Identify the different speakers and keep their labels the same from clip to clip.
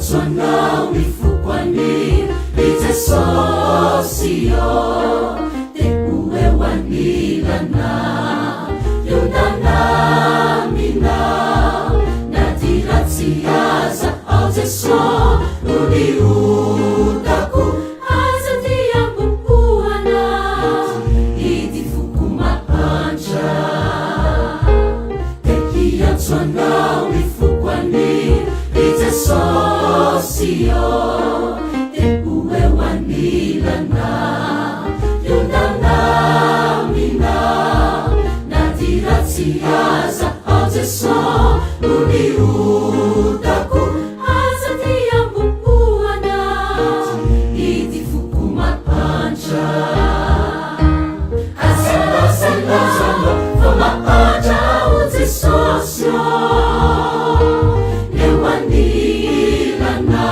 Speaker 1: Soanao ny fokoany i Jesosy io, dia ho eo anilana iondanamina, na dia ratsy aza ao Jesosy no niotako, aza dia ambopoana ity foko mahantra, dia hiantso anao ny fokoany i Jesosy io, dia ho eo anilana iondanamina, na dia ratsy aza ao Jesosy no niotako, aza dia ambopoana ity foko mahantra. Azelazelo fa mahantra ao Jesosy io, eo anilana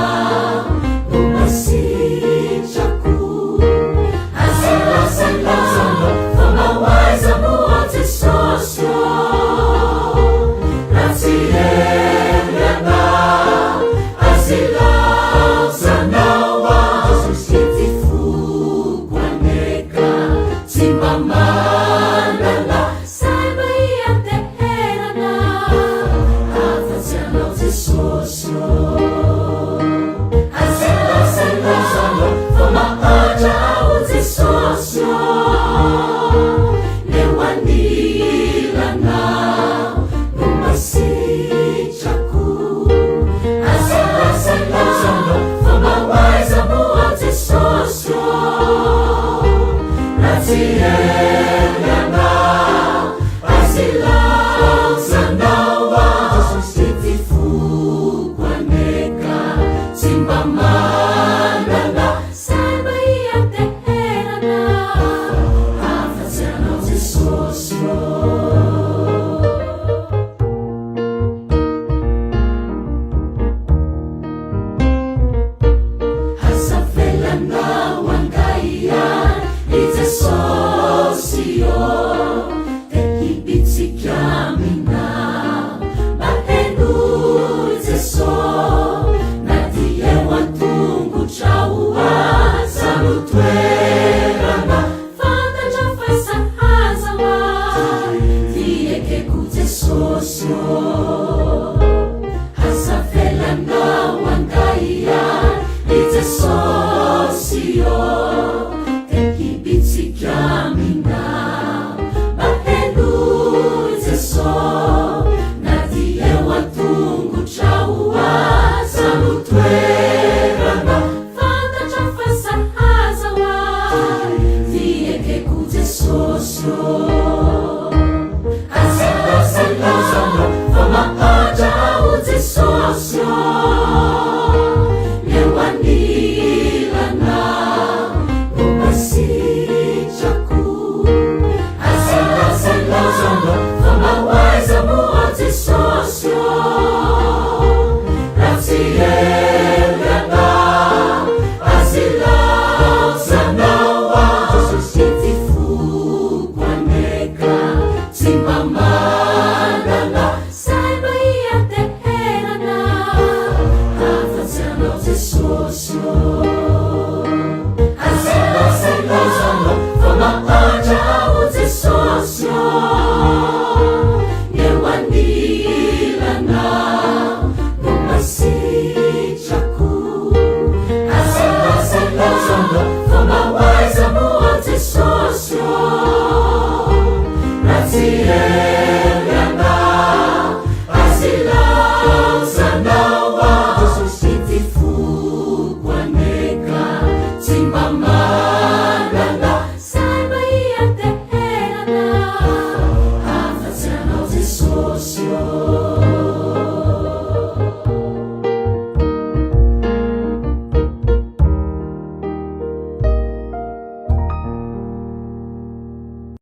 Speaker 1: no masitrako. Azelazelo fa mawaiza mo ao Jesosy io, ratsy eliana azilazanao azo ity foko aneka, tsy mba manana saiba ianteherana, afa-tsy anao Jesosy io. Azelazelo fa mahantra ao Jesosy io, eo anilana no masitrako. Azelazelo fa mawaiza mo ao Jesosy io, ratsy eliana azilazanao azo ity foko aneka, tsy mba manana saiba ianteherana, afa-tsy anao Jesosy io. Hasavelanao angaian i Jesosy io, dia hibitsika aminao mba henoy Jesosy, na dia eo an-tongotra ho aza no toerana fantatra faisahaza hoazy, diekeko Jesosy io. Hasavelanao angaian i Jesosy io,